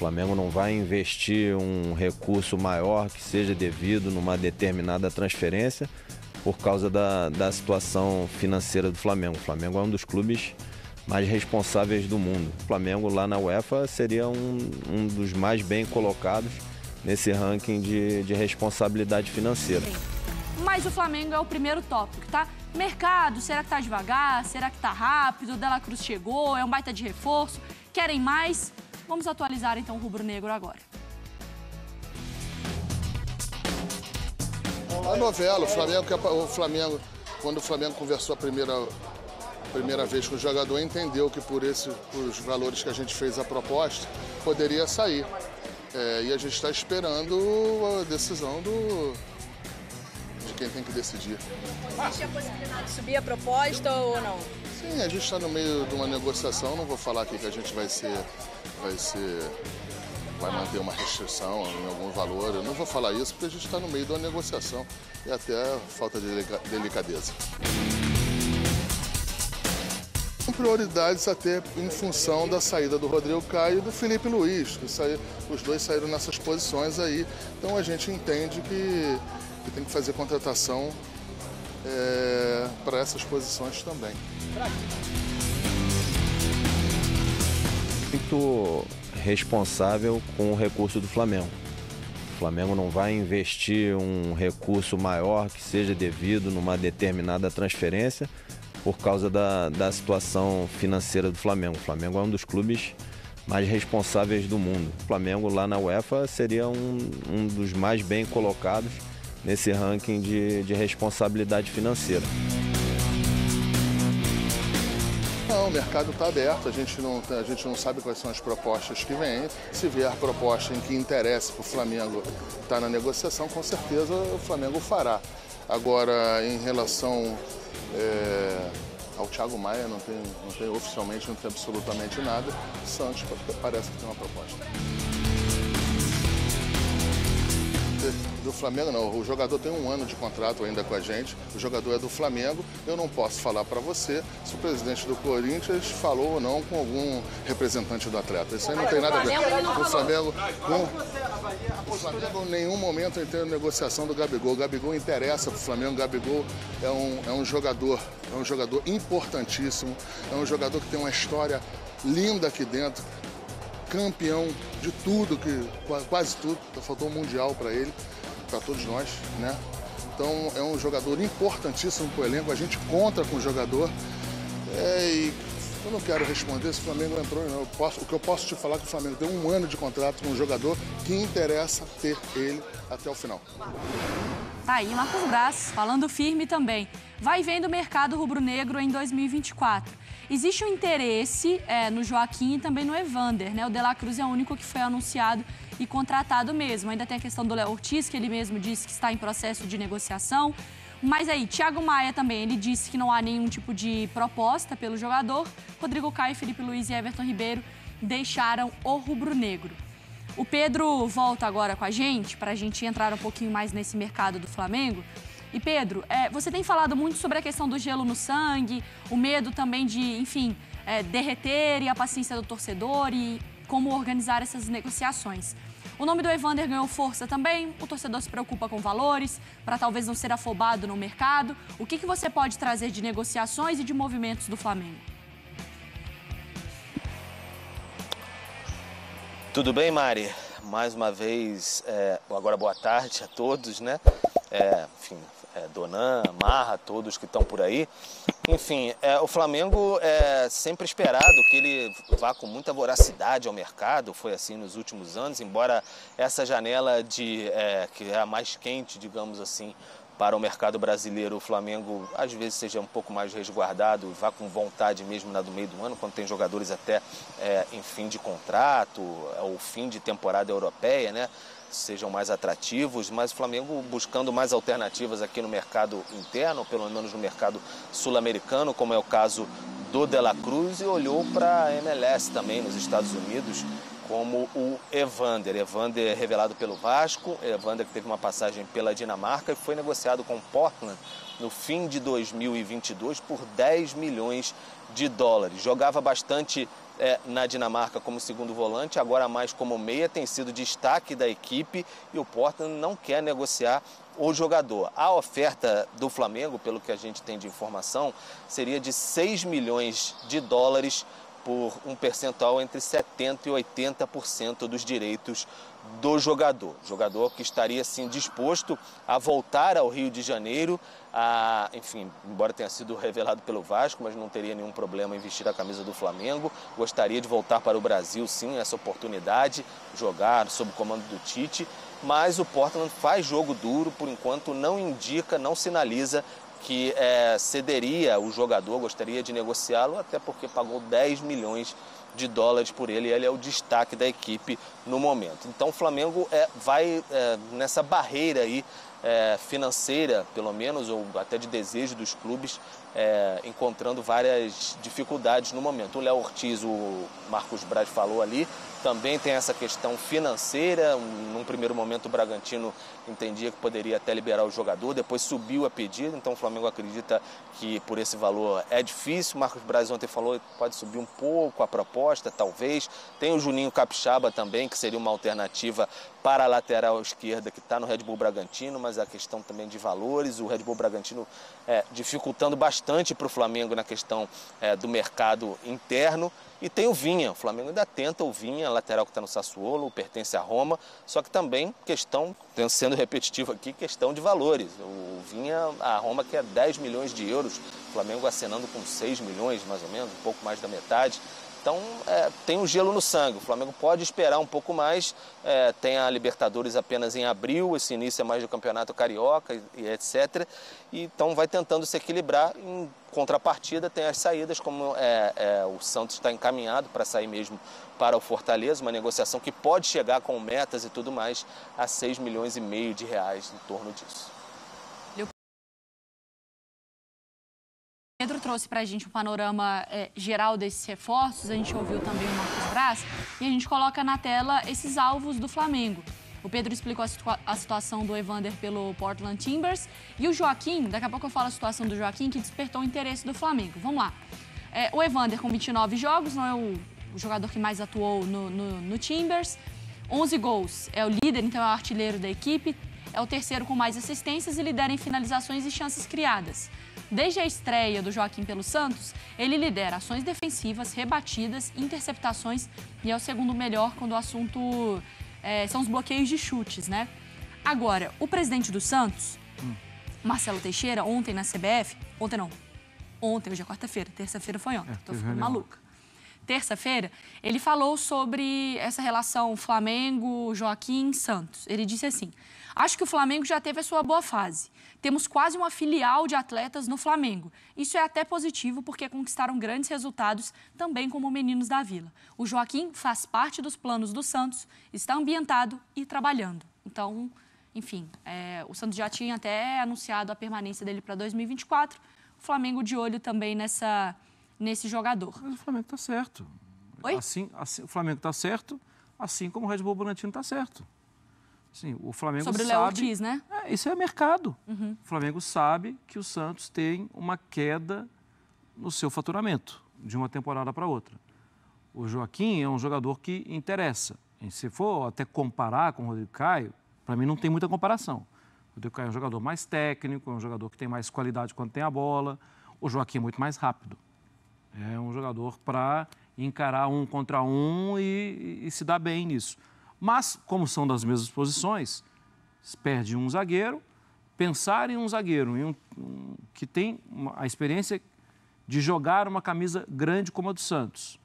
Flamengo não vai investir um recurso maior que seja devido numa determinada transferência por causa da situação financeira do Flamengo. O Flamengo é um dos clubes mais responsáveis do mundo. O Flamengo lá na UEFA seria um dos mais bem colocados nesse ranking de responsabilidade financeira. Mas o Flamengo é o primeiro tópico, tá? Mercado, será que tá devagar? Será que tá rápido? O De La Cruz chegou, é um baita de reforço. Querem mais? Vamos atualizar então o rubro-negro agora. A novela, o Flamengo, quando o Flamengo conversou a primeira vez com o jogador, entendeu que por os valores que a gente fez a proposta, poderia sair. E a gente está esperando a decisão de quem tem que decidir. Existe a possibilidade de subir a proposta ou não? Sim, a gente está no meio de uma negociação, não vou falar aqui que a gente vai manter uma restrição em algum valor, eu não vou falar isso porque a gente está no meio de uma negociação e até falta de delicadeza. Com prioridades até em função da saída do Rodrigo Caio e do Felipe Luiz, que os dois saíram nessas posições aí, então a gente entende que tem que fazer contratação para essas posições também. Muito responsável com o recurso do Flamengo. O Flamengo não vai investir um recurso maior que seja devido numa determinada transferência por causa da situação financeira do Flamengo. O Flamengo é um dos clubes mais responsáveis do mundo. O Flamengo lá na UEFA seria um dos mais bem colocados nesse ranking de responsabilidade financeira. Não, o mercado está aberto, a gente não sabe quais são as propostas que vêm. Se vier proposta em que interesse para o Flamengo estar na negociação, com certeza o Flamengo fará. Agora, em relação ao Thiago Maia, não tem oficialmente, não tem absolutamente nada. Santos parece que tem uma proposta. Do Flamengo não, o jogador tem 1 ano de contrato ainda com a gente, o jogador é do Flamengo, eu não posso falar para você se o presidente do Corinthians falou ou não com algum representante do atleta. Isso aí não tem nada a ver. O Flamengo em nenhum momento entrou em negociação do Gabigol. O Gabigol interessa para o Flamengo, o Gabigol é um jogador importantíssimo, é um jogador que tem uma história linda aqui dentro, campeão de tudo, quase tudo, faltou um mundial para ele, para todos nós, né? Então é um jogador importantíssimo para o elenco, a gente conta com o jogador. E eu não quero responder se o Flamengo entrou, não. O que eu posso te falar é que o Flamengo tem 1 ano de contrato com um jogador que interessa ter ele até o final. Tá aí, Marcos Braz, falando firme também. Vai vendo o mercado rubro-negro em 2024. Existe um interesse no Joaquim e também no Evander, né? O De La Cruz é o único que foi anunciado e contratado mesmo. Ainda tem a questão do Léo Ortiz, que ele mesmo disse que está em processo de negociação. Mas aí, Thiago Maia também, ele disse que não há nenhum tipo de proposta pelo jogador. Rodrigo Caio, Felipe Luiz e Everton Ribeiro deixaram o rubro-negro. O Pedro volta agora com a gente, para a gente entrar um pouquinho mais nesse mercado do Flamengo. E Pedro, você tem falado muito sobre a questão do gelo no sangue, o medo também de, enfim, derreter e a paciência do torcedor e como organizar essas negociações. O nome do Evander ganhou força também, o torcedor se preocupa com valores, para talvez não ser afobado no mercado. O que você pode trazer de negociações e de movimentos do Flamengo? Tudo bem, Mari? Mais uma vez, agora boa tarde a todos, né? Enfim, Donan, Marra, todos que estão por aí. Enfim, o Flamengo é sempre esperado que ele vá com muita voracidade ao mercado, foi assim nos últimos anos, embora essa janela que é a mais quente, digamos assim, para o mercado brasileiro, o Flamengo às vezes seja um pouco mais resguardado, vá com vontade mesmo do meio do ano, quando tem jogadores até em fim de contrato, ou fim de temporada europeia, né? Sejam mais atrativos, mas o Flamengo buscando mais alternativas aqui no mercado interno, pelo menos no mercado sul-americano, como é o caso do De La Cruz, e olhou para a MLS também, nos Estados Unidos, como o Evander. Evander revelado pelo Vasco, Evander que teve uma passagem pela Dinamarca e foi negociado com Portland no fim de 2022 por 10 milhões de dólares. Jogava bastante na Dinamarca como segundo volante, agora mais como meia, tem sido destaque da equipe e o Portland não quer negociar o jogador. A oferta do Flamengo, pelo que a gente tem de informação, seria de 6 milhões de dólares por um percentual entre 70% e 80% dos direitos do jogador. Jogador que estaria, sim, disposto a voltar ao Rio de Janeiro, enfim, embora tenha sido revelado pelo Vasco, mas não teria nenhum problema em vestir a camisa do Flamengo. Gostaria de voltar para o Brasil, sim, essa oportunidade, jogar sob o comando do Tite, mas o Portland faz jogo duro, por enquanto não indica, não sinaliza que cederia o jogador, gostaria de negociá-lo, até porque pagou 10 milhões de dólares por ele e ele é o destaque da equipe no momento. Então o Flamengo vai nessa barreira aí, financeira, pelo menos, ou até de desejo dos clubes, encontrando várias dificuldades no momento. O Léo Ortiz, o Marcos Braz falou ali, também tem essa questão financeira. Num primeiro momento o Bragantino entendia que poderia até liberar o jogador, depois subiu a pedido, então o Flamengo acredita que por esse valor é difícil. O Marcos Braz ontem falou que pode subir um pouco a proposta, talvez. Tem o Juninho Capixaba também, que seria uma alternativa para a lateral esquerda, que está no Red Bull Bragantino, mas a questão também de valores, o Red Bull Bragantino dificultando bastante para o Flamengo na questão do mercado interno. E tem o Vinha, o Flamengo ainda tenta o Vinha, lateral que está no Sassuolo, pertence à Roma, só que também questão, sendo repetitivo aqui, questão de valores. O Vinha, a Roma quer 10 milhões de euros, o Flamengo acenando com 6 milhões mais ou menos, um pouco mais da metade. Então, tem um gelo no sangue. O Flamengo pode esperar um pouco mais. Tem a Libertadores apenas em abril, esse início é mais do Campeonato Carioca e etc. E, então, vai tentando se equilibrar. Em contrapartida, tem as saídas, como o Santos está encaminhado para sair mesmo para o Fortaleza, uma negociação que pode chegar com metas e tudo mais a 6 milhões e meio de reais em torno disso. Pedro trouxe para a gente um panorama geral desses reforços, a gente ouviu também o Marcos Braz e a gente coloca na tela esses alvos do Flamengo. O Pedro explicou a situação do Evander pelo Portland Timbers e o Joaquim, daqui a pouco eu falo a situação do Joaquim, que despertou o interesse do Flamengo. Vamos lá. O Evander com 29 jogos, não é o jogador que mais atuou no Timbers, 11 gols, é o líder, então é o artilheiro da equipe, é o terceiro com mais assistências e lidera em finalizações e chances criadas. Desde a estreia do Joaquim pelo Santos, ele lidera ações defensivas, rebatidas, interceptações e é o segundo melhor quando o assunto são os bloqueios de chutes, né? Agora, o presidente do Santos, Marcelo Teixeira, ontem na CBF, ontem, hoje é quarta-feira, terça-feira foi ontem, tô ficando maluca. Terça-feira, ele falou sobre essa relação Flamengo, Joaquim, Santos. Ele disse assim: acho que o Flamengo já teve a sua boa fase. Temos quase uma filial de atletas no Flamengo. Isso é até positivo porque conquistaram grandes resultados também como meninos da Vila. O Joaquim faz parte dos planos do Santos, está ambientado e trabalhando. Então, enfim, o Santos já tinha até anunciado a permanência dele para 2024. O Flamengo de olho também nesse jogador. Mas o Flamengo está certo. Oi? Assim, o Flamengo está certo, assim como o Red Bull Bragantino está certo. Sim, o Flamengo sobre sabe... o Léo Ortiz, né? Isso é mercado. Uhum. O Flamengo sabe que o Santos tem uma queda no seu faturamento de uma temporada para outra. O Joaquim é um jogador que interessa. E se for até comparar com o Rodrigo Caio, para mim não tem muita comparação. O Rodrigo Caio é um jogador mais técnico, é um jogador que tem mais qualidade quando tem a bola. O Joaquim é muito mais rápido. É um jogador para encarar um contra um e se dar bem nisso. Mas, como são das mesmas posições, perde um zagueiro, pensar em um zagueiro que tem a experiência de jogar uma camisa grande como a do Santos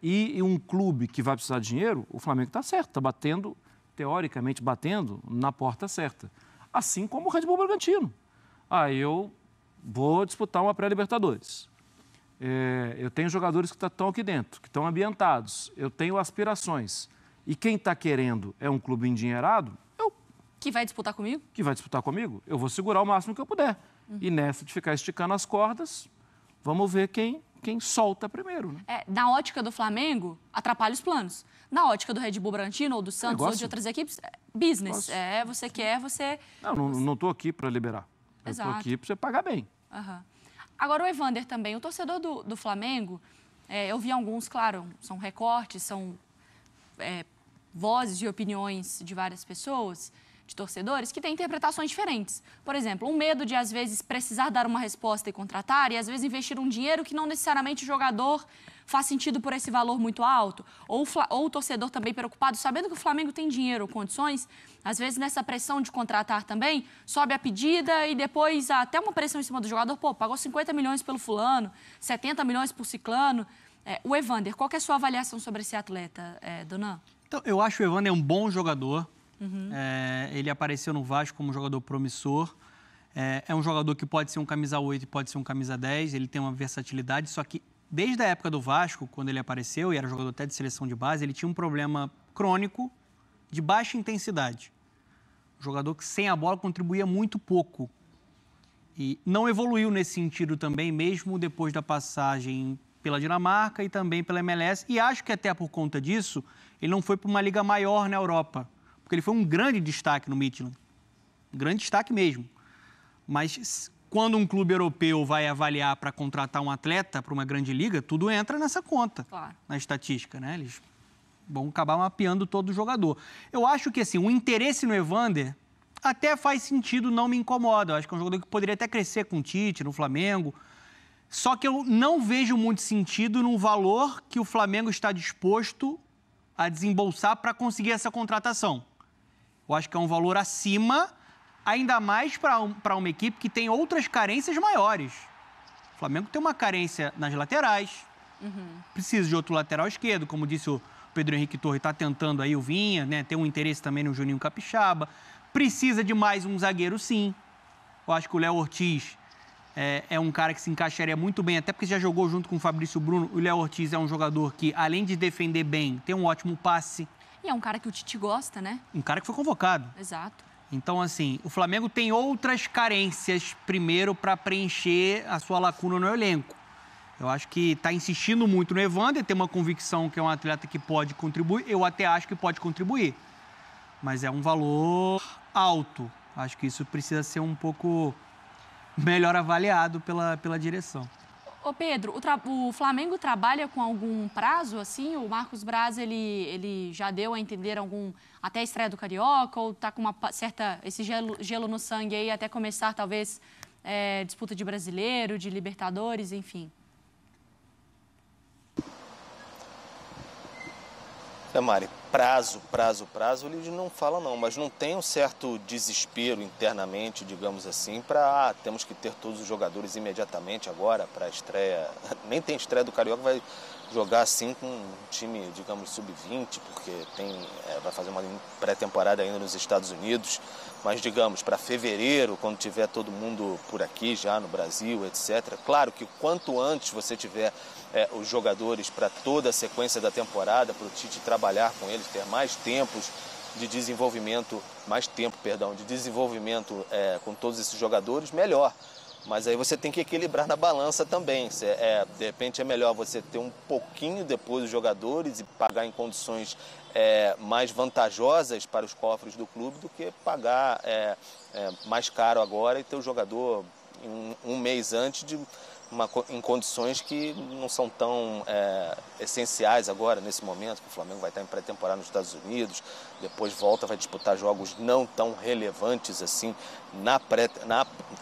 e um clube que vai precisar de dinheiro, o Flamengo está certo, está batendo, teoricamente batendo, na porta certa. Assim como o Red Bull Bragantino. Eu vou disputar uma pré-Libertadores. Eu tenho jogadores que estão aqui dentro, que estão ambientados, eu tenho aspirações. E quem está querendo é um clube endinheirado, que vai disputar comigo? Que vai disputar comigo, eu vou segurar o máximo que eu puder. E nessa de ficar esticando as cordas, vamos ver quem solta primeiro. Né? Na ótica do Flamengo, atrapalha os planos. Na ótica do Red Bull Bragantino, ou do Santos, ou de outras equipes, business. Você quer, você... Não estou aqui para liberar. Exato. Eu estou aqui para você pagar bem. Uhum. Agora, o Evander também, o torcedor do Flamengo, Eu vi alguns, claro, são recortes, são vozes e opiniões de várias pessoas, de torcedores, que têm interpretações diferentes. Por exemplo, um medo de, às vezes, precisar dar uma resposta e contratar, e, às vezes, investir um dinheiro que não necessariamente o jogador faz sentido por esse valor muito alto. Ou o torcedor também preocupado, sabendo que o Flamengo tem dinheiro ou condições, às vezes, nessa pressão de contratar também, sobe a pedida e depois até uma pressão em cima do jogador. Pô, pagou 50 milhões pelo fulano, 70 milhões por ciclano. O Evander, qual que é a sua avaliação sobre esse atleta, Donan? Então, eu acho o Evander um bom jogador. Ele apareceu no Vasco como um jogador promissor. É um jogador que pode ser um camisa 8 e pode ser um camisa 10. Ele tem uma versatilidade, só que desde a época do Vasco, quando ele apareceu, e era jogador até de seleção de base, ele tinha um problema crônico de baixa intensidade. Um jogador que sem a bola contribuía muito pouco. E não evoluiu nesse sentido também, mesmo depois da passagem pela Dinamarca e também pela MLS. E acho que até por conta disso, ele não foi para uma liga maior na Europa. Porque ele foi um grande destaque no Midtjylland. Um grande destaque mesmo. Mas quando um clube europeu vai avaliar para contratar um atleta para uma grande liga, tudo entra nessa conta, claro, na estatística, né? Eles vão acabar mapeando todo o jogador. Eu acho que, assim, o interesse no Evander até faz sentido, não me incomoda. Eu acho que é um jogador que poderia até crescer com o Tite, no Flamengo. Só que eu não vejo muito sentido no valor que o Flamengo está disposto a desembolsar para conseguir essa contratação. Eu acho que é um valor acima, ainda mais para uma equipe que tem outras carências maiores. O Flamengo tem uma carência nas laterais, precisa de outro lateral esquerdo, como disse o Pedro Henrique Torre, está tentando aí o Vinha, né? Tem um interesse também no Juninho Capixaba. Precisa de mais um zagueiro, sim. Eu acho que o Léo Ortiz é um cara que se encaixaria muito bem, até porque já jogou junto com o Fabrício Bruno. O Léo Ortiz é um jogador que, além de defender bem, tem um ótimo passe. E é um cara que o Tite gosta, né? Um cara que foi convocado. Exato. Então, assim, o Flamengo tem outras carências, primeiro, para preencher a sua lacuna no elenco. Eu acho que está insistindo muito no Evander, tem uma convicção que é um atleta que pode contribuir. Eu até acho que pode contribuir. Mas é um valor alto. Acho que isso precisa ser um pouco melhor avaliado pela direção. Ô Pedro, o Flamengo trabalha com algum prazo, assim? O Marcos Braz, ele já deu a entender até a estreia do Carioca, ou está com esse gelo no sangue aí até começar, talvez, disputa de Brasileiro, de Libertadores, enfim? Mari, prazo, ele não fala não, mas não tem um certo desespero internamente, digamos assim, para temos que ter todos os jogadores imediatamente agora para a estreia. Nem tem estreia do Carioca, vai jogar assim com um time, digamos, sub-20, porque vai fazer uma pré-temporada ainda nos Estados Unidos, mas, digamos, para fevereiro, quando tiver todo mundo por aqui já no Brasil, etc. Claro que quanto antes você tiver os jogadores para toda a sequência da temporada, para o Tite trabalhar com eles, ter mais tempo de desenvolvimento com todos esses jogadores, melhor. Mas aí você tem que equilibrar na balança também. De repente é melhor você ter um pouquinho depois os jogadores e pagar em condições mais vantajosas para os cofres do clube do que pagar mais caro agora e ter o jogador um mês antes em condições que não são tão essenciais agora, nesse momento, que o Flamengo vai estar em pré-temporada nos Estados Unidos, depois vai disputar jogos não tão relevantes assim na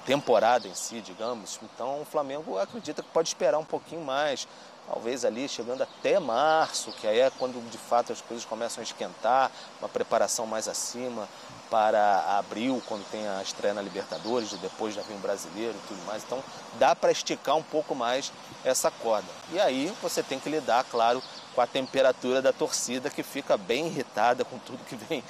temporada em si, digamos. Então o Flamengo acredita que pode esperar um pouquinho mais, talvez ali chegando até março, que aí é quando de fato as coisas começam a esquentar, uma preparação mais acima para abril, quando tem a estreia na Libertadores, e depois já vem o Brasileiro e tudo mais. Então dá para esticar um pouco mais essa corda. E aí você tem que lidar, claro, com a temperatura da torcida, que fica bem irritada com tudo que vem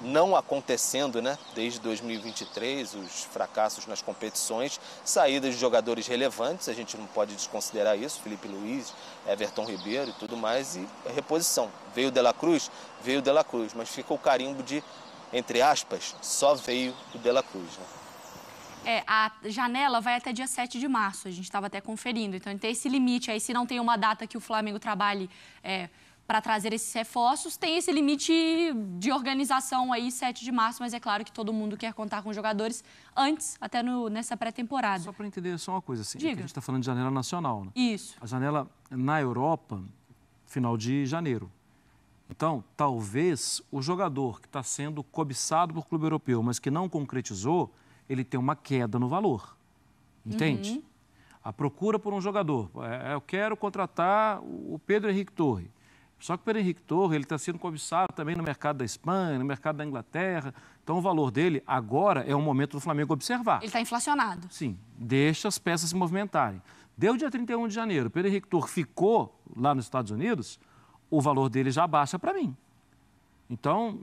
não acontecendo, né? Desde 2023, os fracassos nas competições, saídas de jogadores relevantes, a gente não pode desconsiderar isso, Felipe Luiz, Everton Ribeiro e tudo mais, e reposição. Veio o De La Cruz, mas fica o carimbo de, entre aspas, só veio o De La Cruz, né? A janela vai até dia 7 de março, a gente estava até conferindo. Então, tem esse limite aí, se não tem uma data que o Flamengo trabalhe para trazer esses reforços. Tem esse limite de organização aí, 7 de março, mas é claro que todo mundo quer contar com jogadores antes, até nessa pré-temporada. Só para entender só uma coisa, assim, Diga. a gente está falando de janela nacional, né? Isso. A janela na Europa, final de janeiro. Então, talvez o jogador que está sendo cobiçado por clube europeu, mas que não concretizou, ele tem uma queda no valor. Entende? A procura por um jogador. Eu quero contratar o Pedro Henrique Torre. Só que o Pedro Henrique Torre ele está sendo cobiçado também no mercado da Espanha, no mercado da Inglaterra. Então, o valor dele agora é o momento do Flamengo observar. Ele está inflacionado. Sim, deixa as peças se movimentarem. Deu dia 31 de janeiro, o Pedro Henrique Torre ficou lá nos Estados Unidos, o valor dele já baixa para mim. Então,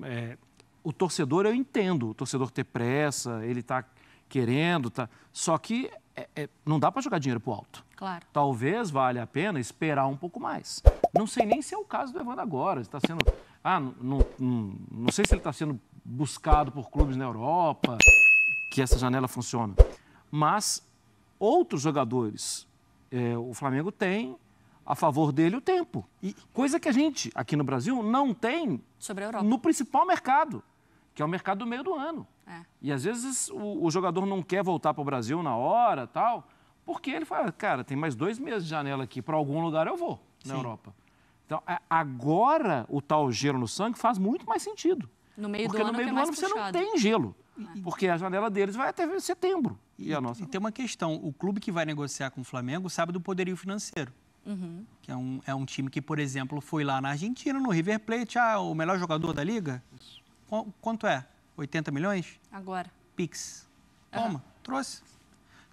o torcedor eu entendo, o torcedor ter pressa, ele está querendo, só que não dá para jogar dinheiro para o alto. Claro. Talvez valha a pena esperar um pouco mais. Não sei nem se é o caso do Evandro agora. Está sendo, não sei se ele está sendo buscado por clubes na Europa, que essa janela funciona. Mas outros jogadores, o Flamengo tem a favor dele o tempo. Coisa que a gente, aqui no Brasil, não tem sobre a Europa. No principal mercado, que é o mercado do meio do ano. E às vezes o jogador não quer voltar para o Brasil na hora, tal, porque ele fala, cara, tem mais 2 meses de janela aqui, para algum lugar eu vou na Europa. Então, agora o tal gelo no sangue faz muito mais sentido. No meio porque do ano, no meio do ano você não tem gelo. Porque a janela deles vai até setembro. E a nossa... E tem uma questão, o clube que vai negociar com o Flamengo sabe do poderio financeiro. Que é um time que, por exemplo, foi lá na Argentina, no River Plate, o melhor jogador da Liga. Quanto é? 80 milhões? Agora. Pix. Toma, trouxe.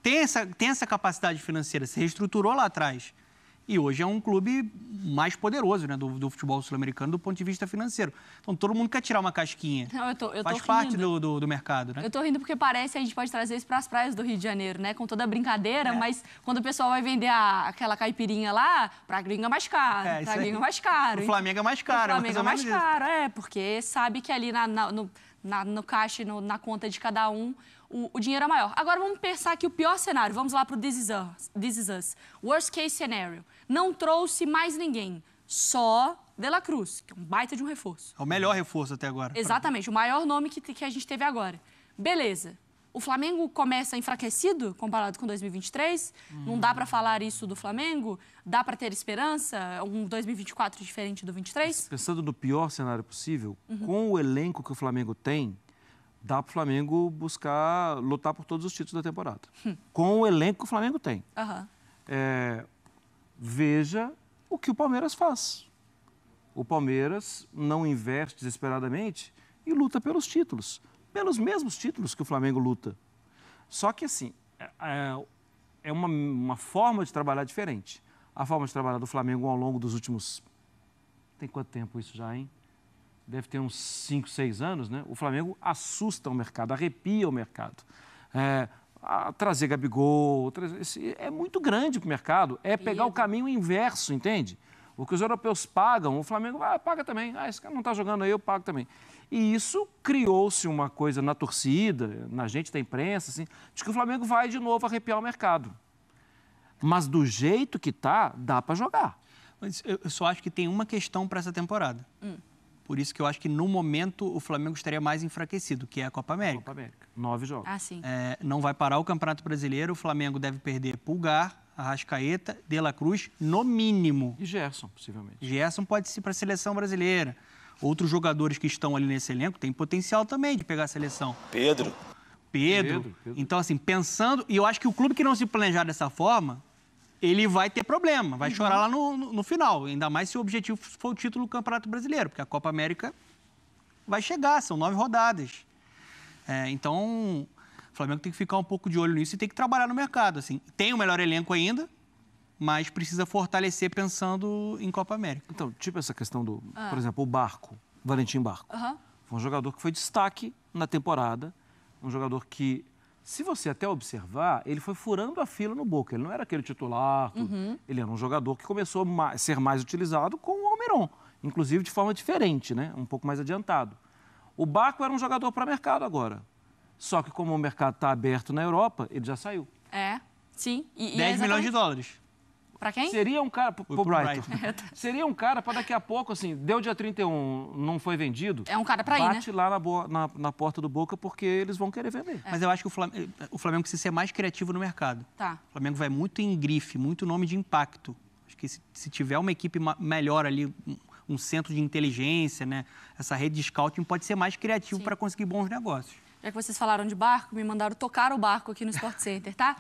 Tem essa capacidade financeira, se reestruturou lá atrás. E hoje é um clube mais poderoso, né, do futebol sul-americano do ponto de vista financeiro. Então, todo mundo quer tirar uma casquinha. Não, eu tô Faz parte do mercado, né? Eu tô rindo porque parece que a gente pode trazer isso para as praias do Rio de Janeiro, né? Com toda a brincadeira, mas quando o pessoal vai vender aquela caipirinha lá, pra gringa é mais caro, pra gringa é mais caro. O Flamengo é mais caro. O Flamengo é mais caro, porque sabe que ali no caixa, na conta de cada um, o dinheiro é maior. Agora vamos pensar que o pior cenário, vamos lá para o This Is Us. Worst case scenario. Não trouxe mais ninguém, só De La Cruz, que é um baita de um reforço. É o melhor reforço até agora. Exatamente, o maior nome que a gente teve agora. Beleza. O Flamengo começa enfraquecido comparado com 2023? Não dá para falar isso do Flamengo? Dá para ter esperança? Um 2024 diferente do 23? Pensando no pior cenário possível, com o elenco que o Flamengo tem, dá para o Flamengo lutar por todos os títulos da temporada. Com o elenco que o Flamengo tem. Veja o que o Palmeiras faz. O Palmeiras não investe desesperadamente e luta pelos títulos. Pelos mesmos títulos que o Flamengo luta. Só que, assim, é uma forma de trabalhar diferente. A forma de trabalhar do Flamengo ao longo dos últimos... Tem quanto tempo isso já, hein? Deve ter uns 5, 6 anos, né? O Flamengo assusta o mercado, arrepia o mercado. Trazer Gabigol, é muito grande para o mercado. É pegar o caminho inverso, entende? O que os europeus pagam, o Flamengo paga também. Esse cara não está jogando aí, eu pago também. E isso criou-se uma coisa na torcida, na gente da imprensa, assim, de que o Flamengo vai de novo arrepiar o mercado. Mas do jeito que está, dá para jogar. Mas eu só acho que tem uma questão para essa temporada. Por isso que eu acho que, no momento, o Flamengo estaria mais enfraquecido, que é a Copa América. Copa América. 9 jogos. Sim. Não vai parar o Campeonato Brasileiro, o Flamengo deve perder Pulgar, Arrascaeta, De La Cruz, no mínimo. E Gerson, possivelmente. Gerson pode ir para a seleção brasileira. Outros jogadores que estão ali nesse elenco têm potencial também de pegar a seleção. Pedro. Então, assim, pensando... E eu acho que o clube que não se planejar dessa forma, ele vai ter problema, vai chorar lá no final. Ainda mais se o objetivo for o título do Campeonato Brasileiro, porque a Copa América vai chegar, são 9 rodadas. Então, o Flamengo tem que ficar um pouco de olho nisso e tem que trabalhar no mercado. Assim. Tem o melhor elenco ainda, mas precisa fortalecer pensando em Copa América. Então, tipo essa questão do, por exemplo, o Barco, Valentim Barco. Foi um jogador que foi destaque na temporada, um jogador que, se você até observar, ele foi furando a fila no Boca. Ele não era aquele titular, ele era um jogador que começou a ser mais utilizado com o Almiron, inclusive de forma diferente, né? Um pouco mais adiantado. O Barco era um jogador para mercado agora. Só que como o mercado está aberto na Europa, ele já saiu. Sim. 10 milhões de dólares. Pra quem? Seria um cara... Pro Brighton. Seria um cara para daqui a pouco, assim, deu dia 31, não foi vendido. É um cara pra ir, né? Bate lá na porta do Boca porque eles vão querer vender. Mas eu acho que o Flamengo precisa ser mais criativo no mercado. Tá. O Flamengo vai muito em grife, muito nome de impacto. Acho que se tiver uma equipe melhor ali, um centro de inteligência, né? Essa rede de scouting pode ser mais criativo para conseguir bons negócios. Já que vocês falaram de barco, me mandaram tocar o barco aqui no Sport Center, tá?